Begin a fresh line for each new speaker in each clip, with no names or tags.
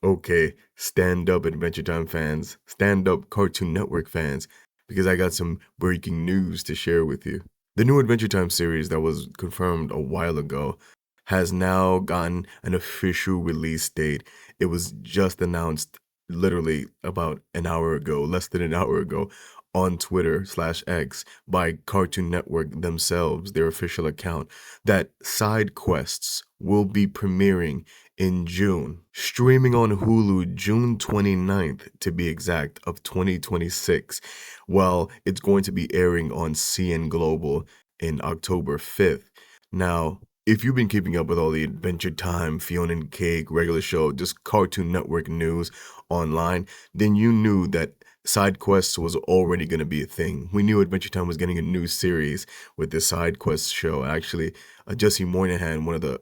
Okay, stand up Adventure Time fans, stand up Cartoon Network fans, because I got some breaking news to share with you. The new Adventure Time series that was confirmed a while ago has now gotten an official release date. It was just announced literally about an hour ago, less than an hour ago, on Twitter/X by Cartoon Network themselves, their official account, that side quests will be premiering in June, streaming on Hulu June 29th to be exact of 2026, while it's going to be airing on CN Global in October 5th. Now, if you've been keeping up with all the Adventure Time, Fiona and Cake, regular show, just Cartoon Network news online, then you knew that side quests was already going to be a thing. We knew Adventure Time was getting a new series with this side quest show. Actually, Jesse Moynihan, one of the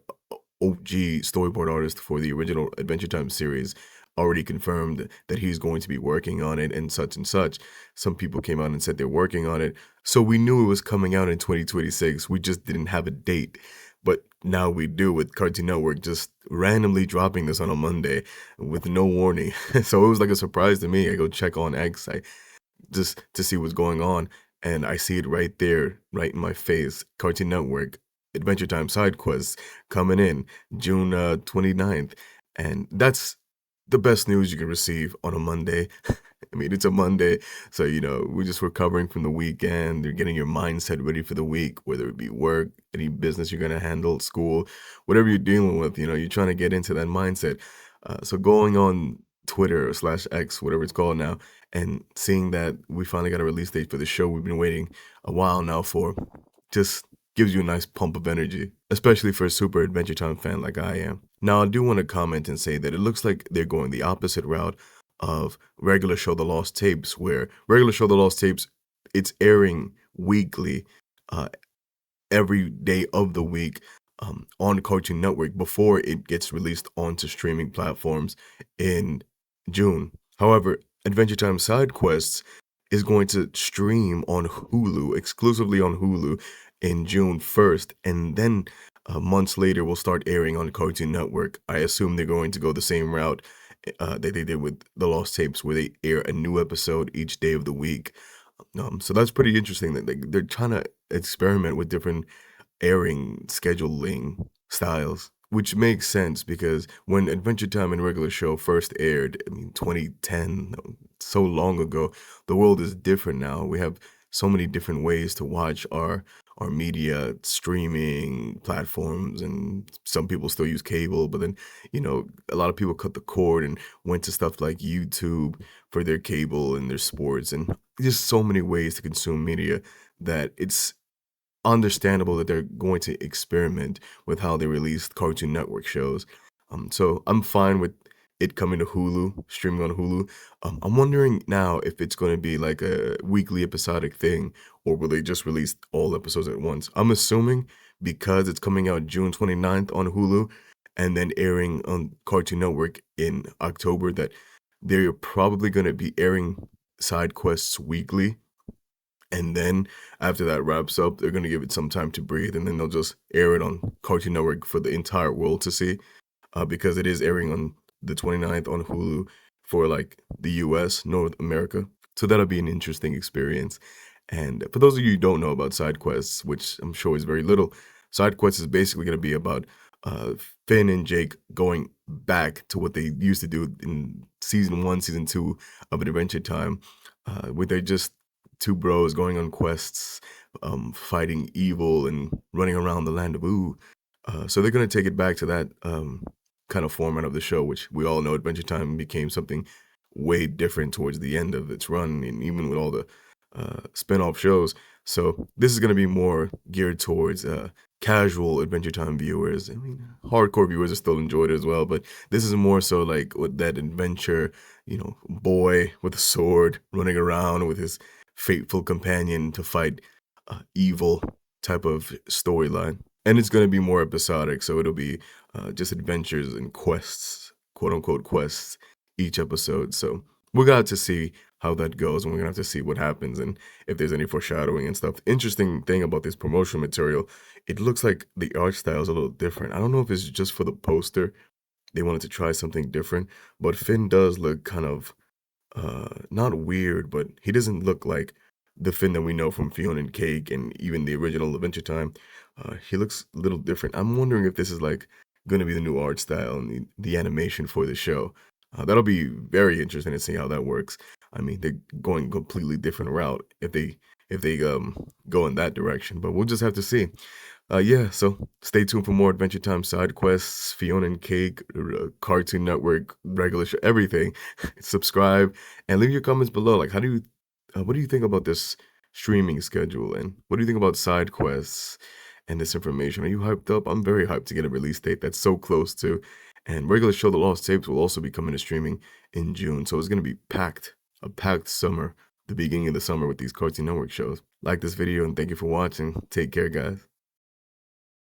OG storyboard artist for the original Adventure Time series, already confirmed that he's going to be working on it and such and such. Some people came out and said they're working on it. So we knew it was coming out in 2026. We just didn't have a date. But now we do, with Cartoon Network just randomly dropping this on a Monday with no warning. So it was like a surprise to me. I go check on X just to see what's going on, and I see it right there, right in my face. Cartoon Network Adventure Time side quests coming in June 29th, and that's the best news you can receive on a Monday. I mean, it's a Monday, so we're just recovering from the weekend. You're getting your mindset ready for the week, whether it be work, any business you're gonna handle, school, whatever you're dealing with. You're trying to get into that mindset. So going on Twitter/X, whatever it's called now, and seeing that we finally got a release date for the show we've been waiting a while now for, just gives you a nice pump of energy, especially for a super Adventure Time fan like I am. Now, I do want to comment and say that it looks like they're going the opposite route of regular show The Lost Tapes, where regular show The Lost Tapes, it's airing weekly, uh, every day of the week, on Cartoon Network before it gets released onto streaming platforms in June. However, Adventure Time Side Quests is going to stream on Hulu, exclusively on Hulu, in June 1st, and then months later will start airing on Cartoon Network. I assume they're going to go the same route that they did with The Lost Tapes, where they air a new episode each day of the week. So that's pretty interesting that they're trying to experiment with different airing scheduling styles, which makes sense because when Adventure Time and regular show first aired, I mean 2010, so long ago, the world is different now. We have so many different ways to watch our media, streaming platforms, and some people still use cable, but then a lot of people cut the cord and went to stuff like YouTube for their cable and their sports, and just so many ways to consume media that it's understandable that they're going to experiment with how they release Cartoon Network shows. So I'm fine with it coming to Hulu, streaming on Hulu. I'm wondering now if it's going to be like a weekly episodic thing, or will they just release all episodes at once? I'm assuming because it's coming out June 29th on Hulu and then airing on Cartoon Network in October, that they're probably going to be airing side quests weekly, and then after that wraps up, they're going to give it some time to breathe, and then they'll just air it on Cartoon Network for the entire world to see, because it is airing on the 29th on Hulu for like the US, North America. So that'll be an interesting experience. And for those of you who don't know about side quests, which I'm sure is very little, side quests is basically going to be about uh, Finn and Jake going back to what they used to do in season one, season two of Adventure Time, where they're just two bros going on quests, fighting evil and running around the land of Ooh. So they're going to take it back to that kind of format of the show, which we all know Adventure Time became something way different towards the end of its run, and even with all the spin-off shows. So this is going to be more geared towards casual Adventure Time viewers. I mean, hardcore viewers are still enjoyed it as well, but this is more so like with that adventure, boy with a sword running around with his fateful companion to fight evil type of storyline. And it's going to be more episodic, so it'll be just adventures and quests, quote unquote quests, each episode. So we're going to see how that goes, and we're going to have to see what happens and if there's any foreshadowing and stuff. The interesting thing about this promotional material, it looks like the art style is a little different. I don't know if it's just for the poster they wanted to try something different. But Finn does look kind of not weird, but he doesn't look like the Finn that we know from Fiona and Cake and even the original Adventure Time. He looks a little different. I'm wondering if this is like going to be the new art style and the animation for the show. That'll be very interesting to see how that works. I mean, they're going completely different route if they go in that direction, but we'll just have to see. Yeah, so stay tuned for more Adventure Time side quests, Fiona and Cake, Cartoon Network, regular show, everything. Subscribe and leave your comments below. Like, what do you think about this streaming schedule, and what do you think about side quests and this information? Are you hyped up? I'm very hyped to get a release date that's so close to. And regular show, The Lost Tapes, will also be coming to streaming in June, so it's gonna be a packed summer, the beginning of the summer with these Cartoon Network shows. Like this video and thank you for watching. Take care, guys.